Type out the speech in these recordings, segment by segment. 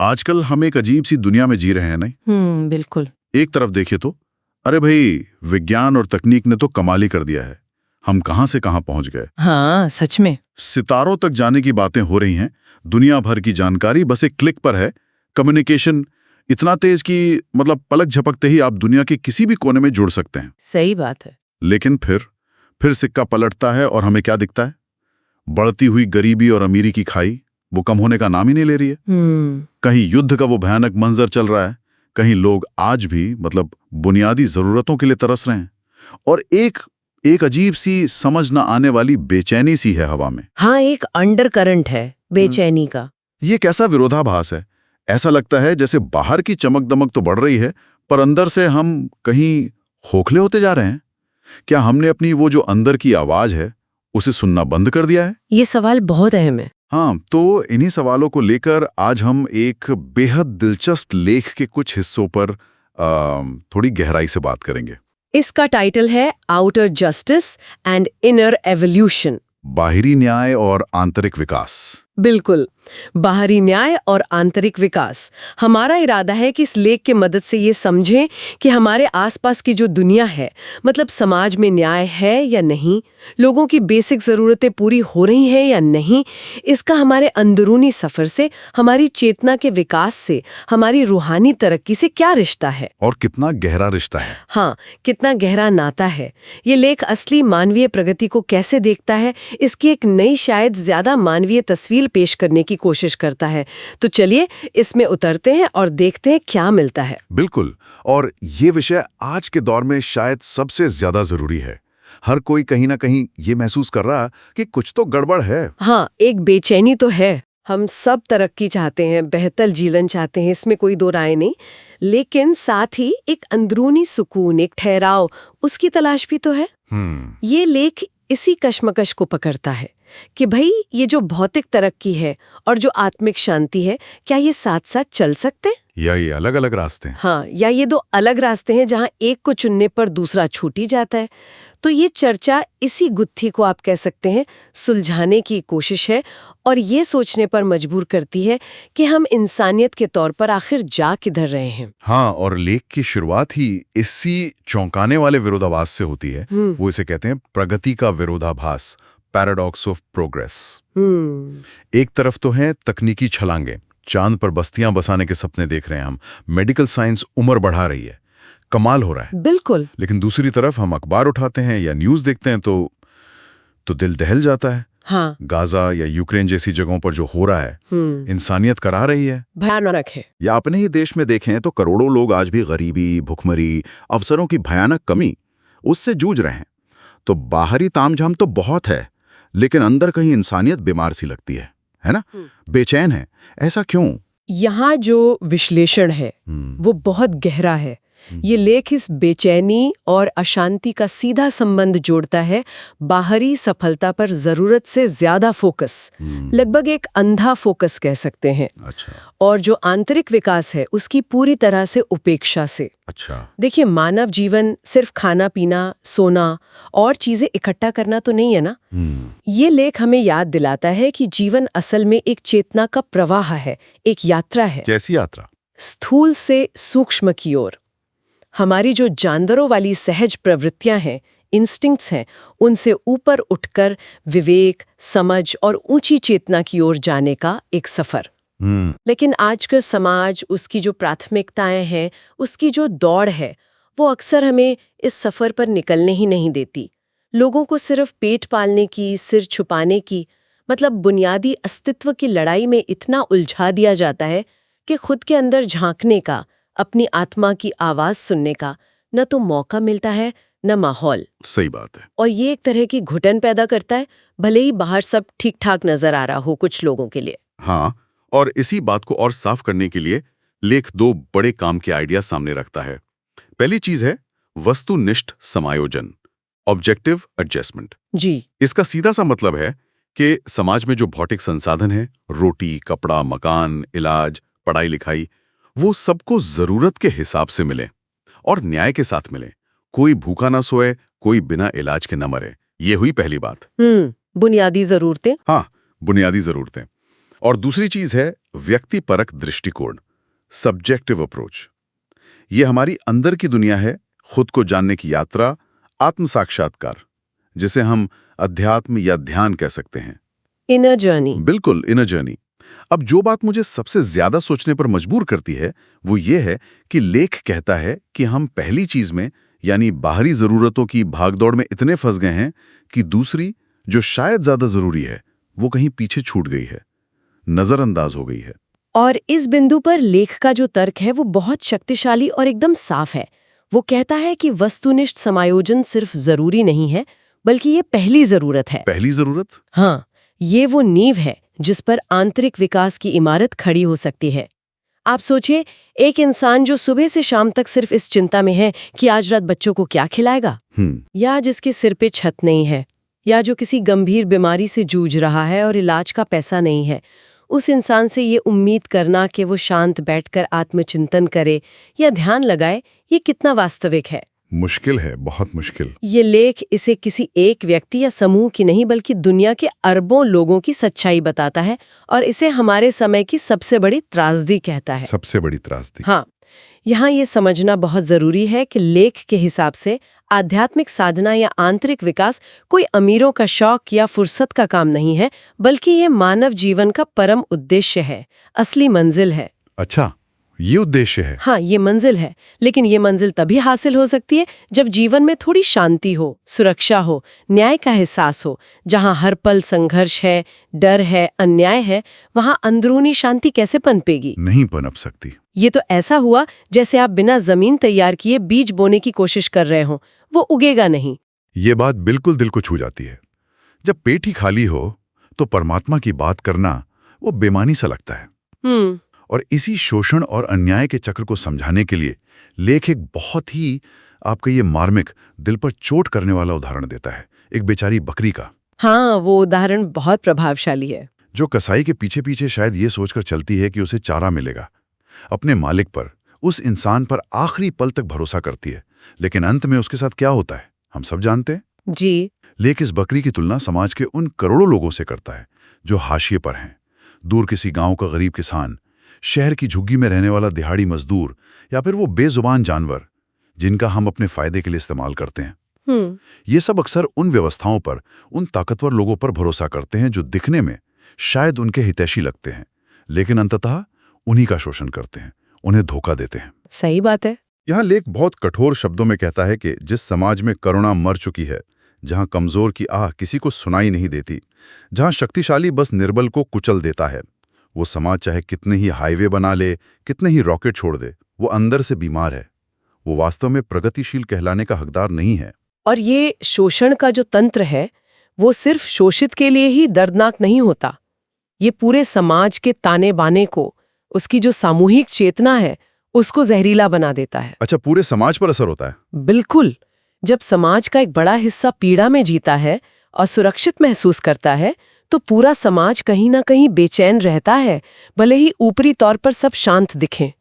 आजकल हम एक अजीब सी दुनिया में जी रहे हैं, नहीं? बिल्कुल। एक तरफ देखिए तो अरे भाई, विज्ञान और तकनीक ने तो कमाल ही कर दिया है। हम कहां से कहां पहुंच गए। हाँ, सच में। सितारों तक जाने की बातें हो रही हैं। दुनिया भर की जानकारी बस एक क्लिक पर है। कम्युनिकेशन इतना तेज कि मतलब पलक झपकते ही आप दुनिया के किसी भी कोने में जुड़ सकते हैं। सही बात है। लेकिन फिर सिक्का पलटता है और हमें क्या दिखता है? बढ़ती हुई गरीबी और अमीरी की खाई, वो कम होने का नाम ही नहीं ले रही है। कहीं युद्ध का वो भयानक मंजर चल रहा है, कहीं लोग आज भी मतलब बुनियादी जरूरतों के लिए तरस रहे हैं, और एक अजीब सी समझ न आने वाली बेचैनी सी है हवा में। हाँ, एक अंडर करंट है बेचैनी का। ये कैसा विरोधाभास है। ऐसा लगता है जैसे बाहर की चमक दमक तो बढ़ रही है, पर अंदर से हम कहीं खोखले होते जा रहे हैं। क्या हमने अपनी वो जो अंदर की आवाज है उसे सुनना बंद कर दिया है? ये सवाल बहुत अहम है। हाँ, तो इन्हीं सवालों को लेकर आज हम एक बेहद दिलचस्प लेख के कुछ हिस्सों पर थोड़ी गहराई से बात करेंगे। इसका टाइटल है outer justice and inner evolution. बाहरी न्याय और आंतरिक विकास। बिल्कुल, बाहरी न्याय और आंतरिक विकास। हमारा इरादा है कि इस लेख के मदद से ये समझें कि हमारे आसपास की जो दुनिया है, मतलब समाज में न्याय है या नहीं, लोगों की बेसिक ज़रूरतें पूरी हो रही हैं या नहीं, इसका हमारे अंदरूनी सफ़र से, हमारी चेतना के विकास से, हमारी रूहानी तरक्की से क्या रिश्ता है। और कितना गहरा रिश्ता है। हाँ, कितना गहरा नाता है। ये लेख असली मानवीय प्रगति को कैसे देखता है, इसकी एक नई, शायद ज़्यादा मानवीय तस्वीर पेश करने की कोशिश करता है। तो चलिए इसमें उतरते हैं और देखते हैं क्या मिलता है। बिल्कुल, और ये विषय आज के दौर में शायद सबसे ज्यादा जरूरी है। हर कोई कहीं ना कहीं ये महसूस कर रहा कि कुछ तो गड़बड़ है। हाँ, एक बेचैनी तो है। हम सब तरक्की चाहते हैं, बेहतर जीवन चाहते हैं, इसमें कोई दो राय नहीं, लेकिन साथ ही एक अंदरूनी सुकून, एक ठहराव, उसकी तलाश भी तो है। ये लेख इसी कश्मकश को पकड़ता है कि भाई, ये जो भौतिक तरक्की है और जो आत्मिक शांति है, क्या ये साथ साथ चल सकते हैं, या ये अलग अलग रास्ते हैं? हाँ, या ये दो अलग रास्ते हैं जहां एक को चुनने पर दूसरा छूट ही जाता है। तो ये चर्चा इसी गुत्थी को आप कह सकते हैं सुलझाने की कोशिश है, और ये सोचने पर मजबूर करती है कि हम इंसानियत के तौर पर आखिर जा किधर रहे हैं। हाँ, और लेख की शुरुआत ही इसी चौंकाने वाले विरोधाभास से होती है। वो इसे कहते हैं प्रगति का विरोधाभास, पैराडॉक्स ऑफ प्रोग्रेस। एक तरफ तो है तकनीकी छलांगे, चांद पर बस्तियां बसाने के सपने देख रहे हैं हम, मेडिकल साइंस उम्र बढ़ा रही है, कमाल हो रहा है। बिल्कुल। लेकिन दूसरी तरफ हम अखबार उठाते हैं या न्यूज़ देखते हैं तो दिल दहल जाता है। हाँ, गाजा या यूक्रेन जैसी जगहों पर जो हो रहा है, इंसानियत करा रही है, भयानक है। या अपने ही देश में देखें तो करोड़ों लोग आज भी गरीबी, भुखमरी, अवसरों की भयानक कमी, उससे जूझ रहे हैं। तो बाहरी तामझाम तो बहुत है, लेकिन अंदर कहीं इंसानियत बीमार सी लगती है ना? बेचैन है। ऐसा क्यों? यहाँ जो विश्लेषण है वो बहुत गहरा है। ये लेख इस बेचैनी और अशांति का सीधा संबंध जोड़ता है बाहरी सफलता पर जरूरत से ज्यादा फोकस, लगभग एक अंधा फोकस कह सकते हैं। अच्छा। और जो आंतरिक विकास है उसकी पूरी तरह से उपेक्षा से। अच्छा। देखिए, मानव जीवन सिर्फ खाना पीना, सोना और चीजें इकट्ठा करना तो नहीं है ना। ये लेख हमें याद दिलाता है कि जीवन असल में एक चेतना का प्रवाह है, एक यात्रा है। कैसी यात्रा? स्थूल से सूक्ष्म की ओर। हमारी जो जानवरों वाली सहज प्रवृत्तियां हैं, इंस्टिंक्ट्स हैं, उनसे ऊपर उठकर विवेक, समझ और ऊंची चेतना की ओर जाने का एक सफर। लेकिन आज का समाज, उसकी जो प्राथमिकताएं हैं, उसकी जो दौड़ है, वो अक्सर हमें इस सफर पर निकलने ही नहीं देती। लोगों को सिर्फ पेट पालने की, सिर छुपाने की, मतलब बुनियादी अस्तित्व की लड़ाई में इतना उलझा दिया जाता है कि खुद के अंदर झांकने का, अपनी आत्मा की आवाज सुनने का न तो मौका मिलता है, न माहौल। सही बात है। और ये एक तरह की घुटन पैदा करता है, भले ही बाहर सब ठीक ठाक नजर आ रहा हो कुछ लोगों के लिए। हाँ, और इसी बात को और साफ करने के लिए लेख दो बड़े काम के आइडिया सामने रखता है। पहली चीज है वस्तुनिष्ठ समायोजन, ऑब्जेक्टिव एडजस्टमेंट। जी। इसका सीधा सा मतलब है कि समाज में जो भौतिक संसाधन है, रोटी, कपड़ा, मकान, इलाज, पढ़ाई लिखाई, वो सबको जरूरत के हिसाब से मिले और न्याय के साथ मिले। कोई भूखा ना सोए, कोई बिना इलाज के न मरे। ये हुई पहली बात। बुनियादी जरूरतें। हाँ, बुनियादी जरूरतें। और दूसरी चीज है व्यक्तिपरक दृष्टिकोण, सब्जेक्टिव अप्रोच। ये हमारी अंदर की दुनिया है, खुद को जानने की यात्रा, आत्म साक्षात्कार, जिसे हम अध्यात्म या ध्यान कह सकते हैं। Inner journey. बिल्कुल, इनर जर्नी। अब जो बात मुझे सबसे ज्यादा सोचने पर मजबूर करती है वो ये है कि लेख कहता है कि हम पहली चीज में यानी बाहरी जरूरतों की भागदौड़ में इतने फंस गए हैं कि दूसरी, जो शायद ज्यादा जरूरी है, वो कहीं पीछे छूट गई है, नजरअंदाज हो गई है। और इस बिंदु पर लेख का जो तर्क है वो बहुत शक्तिशाली और एकदम साफ है। वो कहता है कि वस्तुनिष्ठ समायोजन सिर्फ जरूरी नहीं है, बल्कि ये पहली जरूरत है। पहली जरूरत? हाँ, ये वो नींव है जिस पर आंतरिक विकास की इमारत खड़ी हो सकती है। आप सोचिए, एक इंसान जो सुबह से शाम तक सिर्फ इस चिंता में है कि आज रात बच्चों को क्या खिलाएगा, या जिसके सिर पे छत नहीं है, या जो किसी गंभीर बीमारी से जूझ रहा है और इलाज का पैसा नहीं है, उस इंसान से ये उम्मीद करना कि वो शांत बैठकर आत्मचिंतन करे या ध्यान लगाए, ये कितना वास्तविक है? मुश्किल है, बहुत मुश्किल। ये लेख इसे किसी एक व्यक्ति या समूह की नहीं बल्कि दुनिया के अरबों लोगों की सच्चाई बताता है, और इसे हमारे समय की सबसे बड़ी त्रासदी कहता है। सबसे बड़ी त्रासदी। हाँ, यहाँ ये समझना बहुत जरूरी है कि लेख के हिसाब से आध्यात्मिक साधना या आंतरिक विकास कोई अमीरों का शौक या फुर्सत का काम नहीं है, बल्कि ये मानव जीवन का परम उद्देश्य है, असली मंजिल है। अच्छा, ये उद्देश्य है? हाँ, ये मंजिल है, लेकिन ये मंजिल तभी हासिल हो सकती है जब जीवन में थोड़ी शांति हो, सुरक्षा हो, न्याय का एहसास हो। जहाँ हर पल संघर्ष है, डर है, अन्याय है, वहाँ अंदरूनी शांति कैसे पनपेगी? नहीं पनप सकती। ये तो ऐसा हुआ जैसे आप बिना जमीन तैयार किए बीज बोने की कोशिश कर रहे हो, वो उगेगा नहीं। ये बात बिल्कुल दिल को छू जाती है। जब पेट ही खाली हो तो परमात्मा की बात करना वो बेमानी सा लगता है। और इसी शोषण और अन्याय के चक्र को समझाने के लिए लेख एक बहुत ही आपका ये मार्मिक, दिल पर चोट करने वाला उदाहरण देता है, एक बेचारी बकरी का। हाँ, वो उदाहरण बहुत प्रभावशाली है। जो कसाई के पीछे पीछे शायद ये सोचकर चलती है कि उसे चारा मिलेगा, अपने मालिक पर, उस इंसान पर आखिरी पल तक भरोसा करती है, लेकिन अंत में उसके साथ क्या होता है हम सब जानते हैं जी। लेख इस बकरी की तुलना समाज के उन करोड़ों लोगों से करता है जो हाशिए पर हैं। दूर किसी गांव का गरीब किसान, शहर की झुग्गी में रहने वाला दिहाड़ी मजदूर, या फिर वो बेजुबान जानवर जिनका हम अपने फायदे के लिए इस्तेमाल करते हैं। ये सब अक्सर उन व्यवस्थाओं पर, उन ताकतवर लोगों पर भरोसा करते हैं जो दिखने में शायद उनके हितैषी लगते हैं, लेकिन अंततः उन्हीं का शोषण करते हैं, उन्हें धोखा देते हैं। सही बात है। यहाँ लेख बहुत कठोर शब्दों में कहता है कि जिस समाज में करुणा मर चुकी है, जहाँ कमजोर की आह किसी को सुनाई नहीं देती, जहाँ शक्तिशाली बस निर्बल को कुचल देता है, वो समाज चाहे कितने ही हाईवे बना ले, कितने ही रॉकेट छोड़ दे, वो अंदर से बीमार है, वो वास्तव में प्रगतिशील कहलाने का हकदार नहीं है। और ये शोषण का जो तंत्र है वो सिर्फ शोषित के लिए ही दर्दनाक नहीं होता, ये पूरे समाज के ताने बाने को, उसकी जो सामूहिक चेतना है उसको जहरीला बना देता है। अच्छा, पूरे समाज पर असर होता है? बिल्कुल। जब समाज का एक बड़ा हिस्सा पीड़ा में जीता है और सुरक्षित महसूस करता है, तो पूरा समाज कहीं ना कहीं बेचैन रहता है, भले ही ऊपरी तौर पर सब शांत दिखें।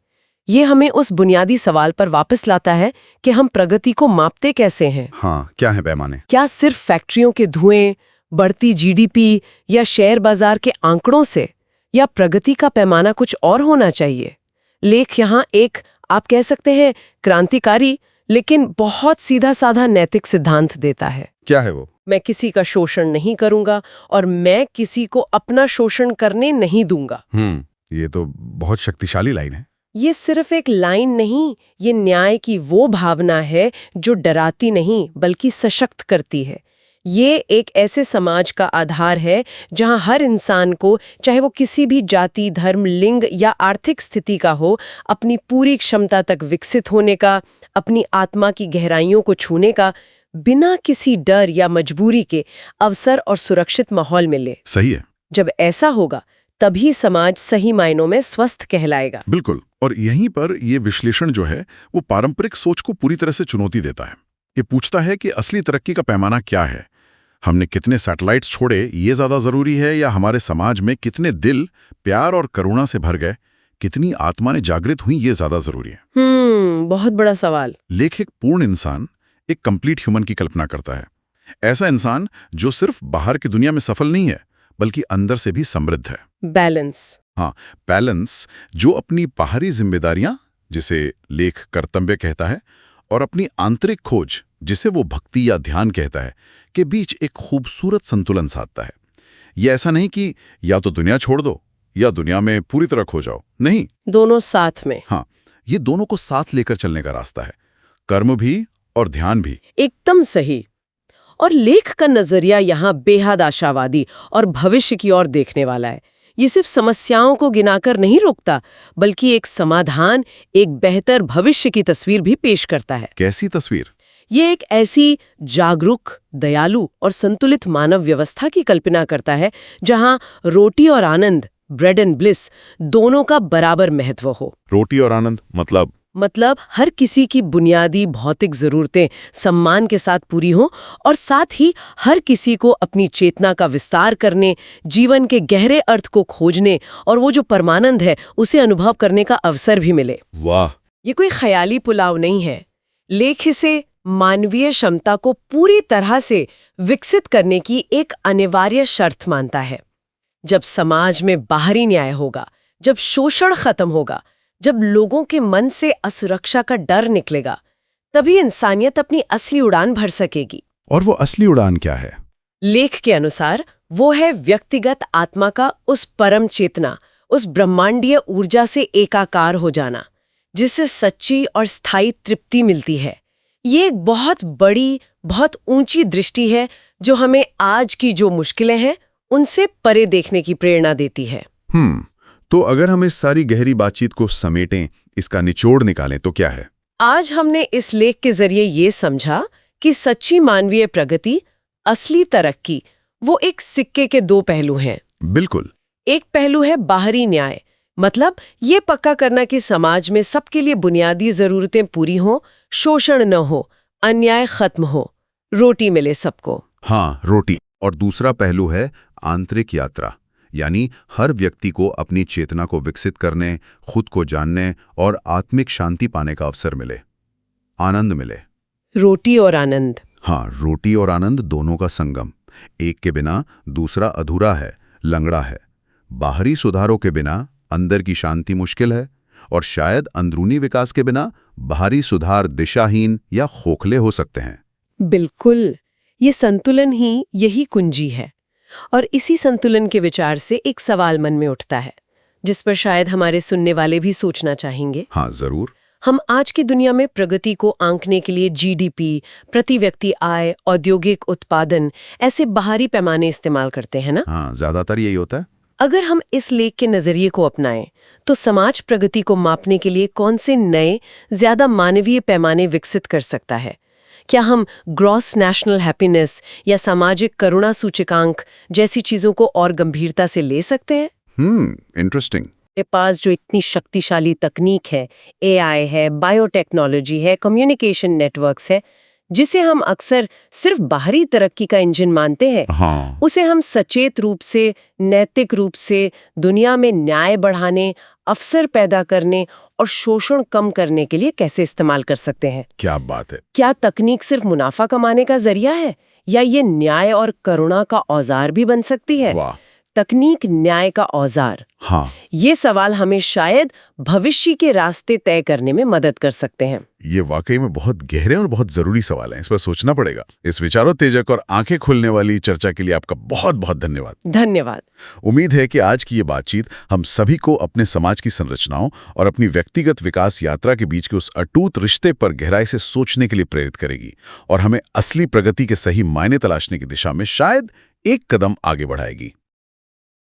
ये हमें उस बुनियादी सवाल पर वापस लाता है कि हम प्रगति को मापते कैसे हैं। हाँ, क्या है पैमाने? क्या सिर्फ फैक्ट्रियों के धुएं, बढ़ती जीडीपी या शेयर बाजार के आंकड़ों से, या प्रगति का पैमाना कुछ और होना चाहिए? लेख यहाँ एक, आप कह सकते हैं, क्रांतिकारी लेकिन बहुत सीधा साधा नैतिक सिद्धांत देता है। क्या है वो? मैं किसी का शोषण नहीं करूंगा और मैं किसी को अपना शोषण करने नहीं दूंगा। ये तो बहुत शक्तिशाली लाइन है। ये सिर्फ एक लाइन नहीं, ये न्याय की वो भावना है जो डराती नहीं बल्कि सशक्त करती है। ये एक ऐसे समाज का आधार है जहां हर इंसान को, चाहे वो किसी भी जाति, धर्म, लिंग या आर्थिक स्थिति का हो, अपनी पूरी क्षमता तक विकसित होने का, अपनी आत्मा की गहराइयों को छूने का, बिना किसी डर या मजबूरी के अवसर और सुरक्षित माहौल मिले। सही है। जब ऐसा होगा तभी समाज सही मायनों में स्वस्थ कहलाएगा। बिल्कुल। और यहीं पर ये विश्लेषण जो है वो पारंपरिक सोच को पूरी तरह से चुनौती देता है। ये पूछता है कि असली तरक्की का पैमाना क्या है? हमने कितने सैटेलाइट्स छोड़े, ये ज्यादा जरूरी है, या हमारे समाज में कितने दिल प्यार और करुणा से भर गए, कितनी आत्मा ने जागृत हुई, ये ज्यादा जरूरी है? बहुत बड़ा सवाल। लेख एक पूर्ण इंसान, एक कंप्लीट ह्यूमन की कल्पना करता है। ऐसा इंसान जो सिर्फ बाहर की दुनिया में सफल नहीं है, बल्कि अंदर से भी समृद्ध है। बैलेंस। हाँ, बैलेंस जो अपनी बाहरी जिम्मेदारियां, जिसे लेख कर्तव्य कहता है, और अपनी आंतरिक खोज, जिसे वो भक्ति या ध्यान कहता है, के बीच एक खूबसूरत संतुलन साधता है। ये ऐसा नहीं कि या तो दुनिया छोड़ दो या दुनिया में पूरी तरह खो जाओ, नहीं, दोनों साथ में। हाँ, ये दोनों को साथ लेकर चलने का रास्ता है, कर्म भी और ध्यान भी। एकदम सही। और लेख का नजरिया यहाँ बेहद आशावादी और भविष्य की ओर देखने वाला है। ये सिर्फ समस्याओं को गिनाकर नहीं रोकता, बल्कि एक समाधान, एक बेहतर भविष्य की तस्वीर भी पेश करता है। कैसी तस्वीर? ये एक ऐसी जागरूक, दयालु और संतुलित मानव व्यवस्था की कल्पना करता है जहां रोटी और आनंद, ब्रेड एंड ब्लिस, दोनों का बराबर महत्व हो। रोटी और आनंद मतलब हर किसी की बुनियादी भौतिक जरूरतें सम्मान के साथ पूरी हों और साथ ही हर किसी को अपनी चेतना का विस्तार करने, जीवन के गहरे अर्थ को खोजने और वो जो परमानंद है उसे अनुभव करने का अवसर भी मिले। वाह! ये कोई ख्याली पुलाव नहीं है। लेख इसे मानवीय क्षमता को पूरी तरह से विकसित करने की एक अनिवार्य शर्त मानता है। जब समाज में बाहरी न्याय होगा, जब शोषण खत्म होगा, जब लोगों के मन से असुरक्षा का डर निकलेगा, तभी इंसानियत अपनी असली उड़ान भर सकेगी। और वो असली उड़ान क्या है? लेख के अनुसार वो है व्यक्तिगत आत्मा का उस परम चेतना, उस ब्रह्मांडीय ऊर्जा से एकाकार हो जाना, जिससे सच्ची और स्थायी तृप्ति मिलती है। ये एक बहुत बड़ी, बहुत ऊंची दृष्टि है जो हमें आज की जो मुश्किलें हैं उनसे परे देखने की प्रेरणा देती है। तो अगर हम इस सारी गहरी बातचीत को समेटें, इसका निचोड़ निकालें तो क्या है? आज हमने इस लेख के जरिए ये समझा कि सच्ची मानवीय प्रगति, असली तरक्की, वो एक सिक्के के दो पहलू हैं। बिल्कुल। एक पहलू है बाहरी न्याय, मतलब ये पक्का करना कि समाज में सबके लिए बुनियादी जरूरतें पूरी हों, शोषण न हो, अन्याय खत्म हो, रोटी मिले सबको। हाँ, रोटी। और दूसरा पहलू है आंतरिक यात्रा, यानी हर व्यक्ति को अपनी चेतना को विकसित करने, खुद को जानने और आत्मिक शांति पाने का अवसर मिले, आनंद मिले। रोटी और आनंद। हाँ, रोटी और आनंद दोनों का संगम। एक के बिना दूसरा अधूरा है, लंगड़ा है। बाहरी सुधारों के बिना अंदर की शांति मुश्किल है, और शायद अंदरूनी विकास के बिना बाहरी सुधार दिशाहीन या खोखले हो सकते हैं। बिल्कुल, ये संतुलन ही यही कुंजी है। और इसी संतुलन के विचार से एक सवाल मन में उठता है, जिस पर शायद हमारे सुनने वाले भी सोचना चाहेंगे। हाँ, जरूर। हम आज की दुनिया में प्रगति को आंकने के लिए जीडीपी, प्रति व्यक्ति आय, औद्योगिक उत्पादन, ऐसे बाहरी पैमाने इस्तेमाल करते हैं ना? हाँ, ज्यादातर यही होता है। अगर हम इस लेख के नजरिए को अपनाएं, तो समाज प्रगति को मापने के लिए कौन से नए, ज्यादा मानवीय पैमाने विकसित कर सकता है? क्या हम ग्रॉस नेशनल हैप्पीनेस या सामाजिक करुणा सूचकांक जैसी चीजों को और गंभीरता से ले सकते हैं? इंटरेस्टिंग। के पास जो इतनी शक्तिशाली तकनीक है, एआई है, बायोटेक्नोलॉजी है, कम्युनिकेशन नेटवर्क्स है, जिसे हम अक्सर सिर्फ बाहरी तरक्की का इंजन मानते हैं, हाँ। उसे हम सचेत रूप से, नैतिक रूप से दुनिया में न्याय बढ़ाने, अवसर पैदा करने और शोषण कम करने के लिए कैसे इस्तेमाल कर सकते हैं? क्या बात है! क्या तकनीक सिर्फ मुनाफा कमाने का जरिया है, या ये न्याय और करुणा का औजार भी बन सकती है? वाह! तकनीक न्याय का औजार। हाँ, ये सवाल हमें शायद भविष्य के रास्ते तय करने में मदद कर सकते हैं। ये वाकई में बहुत गहरे और बहुत जरूरी सवाल हैं। इस पर सोचना पड़ेगा। इस विचारोत्तेजक और आंखें खोलने वाली चर्चा के लिए आपका बहुत बहुत धन्यवाद। धन्यवाद। उम्मीद है कि आज की ये बातचीत हम सभी को अपने समाज की संरचनाओं और अपनी व्यक्तिगत विकास यात्रा के बीच के उस अटूट रिश्ते पर गहराई से सोचने के लिए प्रेरित करेगी और हमें असली प्रगति के सही मायने तलाशने की दिशा में शायद एक कदम आगे बढ़ाएगी।